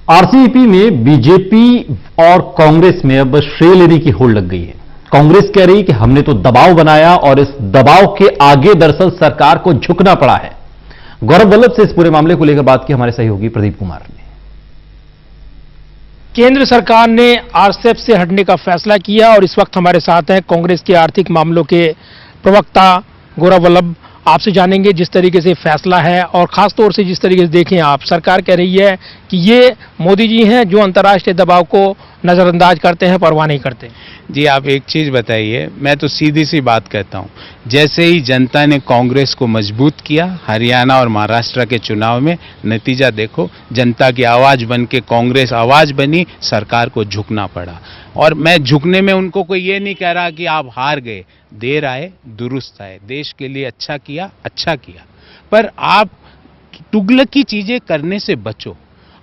RCEP में BJP और कांग्रेस में अब श्रेय लेने की होड़ लग गई है। कांग्रेस कह रही कि हमने तो दबाव बनाया और इस दबाव के आगे दरअसल सरकार को झुकना पड़ा है। गौरव वल्लभ से इस पूरे मामले को लेकर बात की हमारे सहयोगी प्रदीप कुमार ने। केंद्र सरकार ने आरसेप से हटने का फैसला किया और इस वक्त हमारे साथ हैं कांग्रेस के आर्थिक मामलों के प्रवक्ता गौरव वल्लभ। आपसे जानेंगे जिस तरीके से फैसला है और खास तौर से जिस तरीके से देखें आप, सरकार कह रही है कि ये मोदी जी हैं जो अंतर्राष्ट्रीय दबाव को नजरअंदाज करते हैं, परवाह नहीं करते। जी, आप एक चीज बताइए, मैं तो सीधी सी बात कहता हूं, जैसे ही जनता ने कांग्रेस को मजबूत किया हरियाणा और महाराष्ट्र के चुनाव में, नतीजा देखो, जनता की आवाज बन के कांग्रेस आवाज बनी, सरकार को झुकना पड़ा। और मैं झुकने में उनको कोई ये नहीं कह रहा कि आप हार गए, देर आए दुरुस्त आए, देश के लिए अच्छा किया, पर आप तुगलक की चीजें करने से बचो।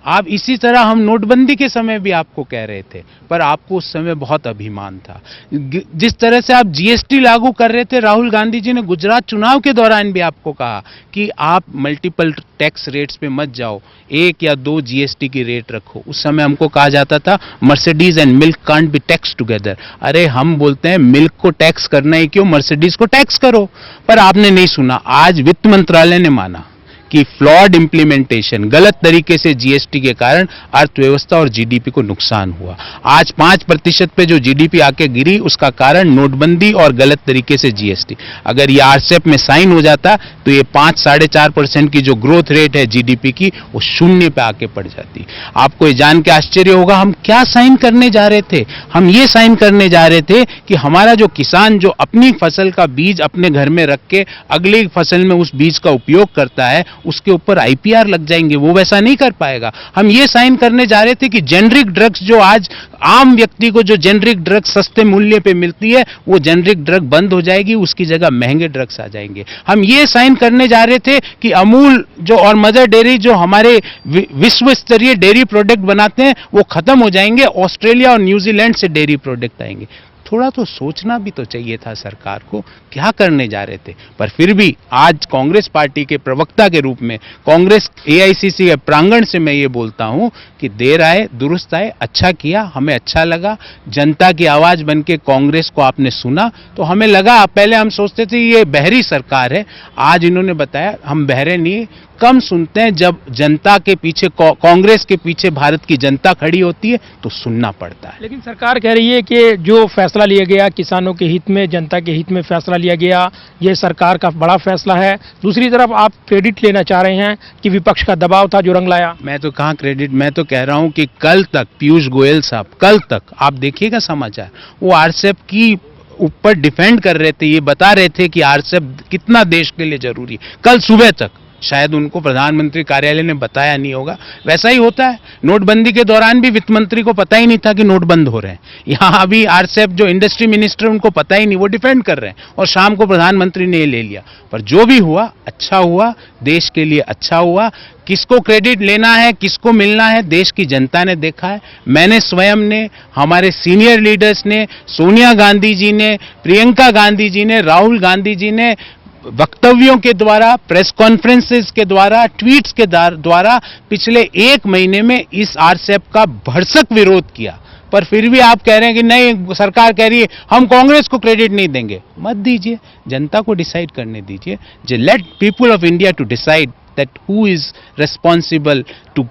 आप इसी तरह हम नोटबंदी के समय भी आपको कह रहे थे, पर आपको उस समय बहुत अभिमान था। जिस तरह से आप जीएसटी लागू कर रहे थे, राहुल गांधी जी ने गुजरात चुनाव के दौरान भी आपको कहा कि आप मल्टीपल टैक्स रेट्स पे मत जाओ, 1 या 2 जीएसटी की रेट रखो। उस समय हमको कहा जाता था Mercedes and milk can't be tax together. अरे हम बोलते हैं मिल्क को टैक्स करना ही क्यों, मर्सिडीज को टैक्स करो, पर आपने नहीं सुना। आज वित्त मंत्रालय ने माना कि फ्लॉड इंप्लीमेंटेशन, गलत तरीके से जीएसटी के कारण अर्थव्यवस्था और जीडीपी को नुकसान हुआ। आज 5% पे जो जीडीपी आके गिरी, उसका कारण नोटबंदी और गलत तरीके से जीएसटी। अगर ये आरसेप में साइन हो जाता तो ये 5-4.5% की जो ग्रोथ रेट है जीडीपी की, वो 0 पे आके पड़ जाती। आपको ये जान के आश्चर्य होगा हम क्या साइन करने जा रहे थे। हम ये साइन करने जा रहे थे कि हमारा जो किसान जो अपनी फसल का बीज अपने घर में रख के अगली फसल में उस बीज का उपयोग करता है, उसके ऊपर आईपीआर लग जाएंगे, वो वैसा नहीं कर पाएगा। हम ये साइन करने जा रहे थे कि जेनरिक ड्रग्स, जो आज आम व्यक्ति को जो जेनरिक ड्रग्स सस्ते मूल्य पे मिलती है, वो जेनरिक ड्रग बंद हो जाएगी, उसकी जगह महंगे ड्रग्स आ जाएंगे। हम ये साइन करने जा रहे थे कि अमूल जो और मदर डेयरी जो हमारे विश्व स्तरीय डेयरी प्रोडक्ट बनाते हैं, वो खत्म हो जाएंगे, ऑस्ट्रेलिया और न्यूजीलैंड से डेयरी प्रोडक्ट आएंगे। थोड़ा तो सोचना भी तो चाहिए था सरकार को, क्या करने जा रहे थे। पर फिर भी आज कांग्रेस पार्टी के प्रवक्ता के रूप में, कांग्रेस एआईसीसी के प्रांगण से मैं ये बोलता हूं कि देर आए दुरुस्त आए, अच्छा किया, हमें अच्छा लगा। जनता की आवाज बन के कांग्रेस को आपने सुना तो हमें लगा, पहले हम सोचते थे ये बहरी सरकार है, आज इन्होंने बताया हम बहरे नहीं, कम सुनते हैं। जब जनता के पीछे, कांग्रेस के पीछे भारत की जनता खड़ी होती है तो सुनना पड़ता है। लेकिन सरकार कह रही है कि जो फैसला लिया गया किसानों के हित में, जनता के हित में फैसला लिया गया, ये सरकार का बड़ा फैसला है। दूसरी तरफ आप क्रेडिट लेना चाह रहे हैं कि विपक्ष का दबाव था जो रंग लाया। मैं तो कहाँ क्रेडिट, मैं तो कह रहा हूं कि कल तक पीयूष गोयल साहब, कल तक आप देखिएगा समाचार, वो आरसेप की ऊपर डिफेंड कर रहे थे, ये बता रहे थे कि आरसेप कितना देश के लिए जरूरी है। कल सुबह तक शायद उनको प्रधानमंत्री कार्यालय ने बताया नहीं होगा, वैसा ही होता है। नोटबंदी के दौरान भी वित्त मंत्री को पता ही नहीं था कि नोट बंद हो रहे हैं। यहाँ अभी आरसेप जो इंडस्ट्री मिनिस्टर, उनको पता ही नहीं, वो डिफेंड कर रहे हैं, और शाम को प्रधानमंत्री ने ये ले लिया। पर जो भी हुआ अच्छा हुआ, देश के लिए अच्छा हुआ। किसको क्रेडिट लेना है, किसको मिलना है, देश की जनता ने देखा है। मैंने स्वयं ने, हमारे सीनियर लीडर्स ने, सोनिया गांधी जी ने, प्रियंका गांधी जी ने, राहुल गांधी जी ने वक्तव्यों के द्वारा, प्रेस कॉन्फ्रेंसेस के द्वारा, ट्वीट्स के द्वारा पिछले 1 महीने में इस आरसेप का भरसक विरोध किया। पर फिर भी आप कह रहे हैं कि नहीं, सरकार कह रही है हम कांग्रेस को क्रेडिट नहीं देंगे। मत दीजिए, जनता को डिसाइड करने दीजिए। Let people of India to decide that who is responsible to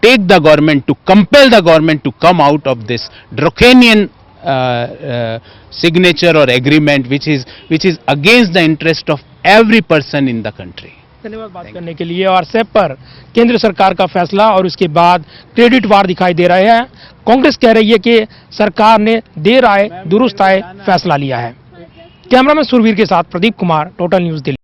take the government, to compel the government to come out of this draconian signature or agreement which is against the interest of every person in the country. धन्यवाद बात करने के लिए। और सेप पर केंद्र सरकार का फैसला और उसके बाद क्रेडिट वार दिखाई दे रहे हैं। कांग्रेस कह रही है कि सरकार ने देर आए दुरुस्त आए फैसला लिया है। कैमरामैन सुरवीर के साथ प्रदीप कुमार, टोटल न्यूज दिल्ली।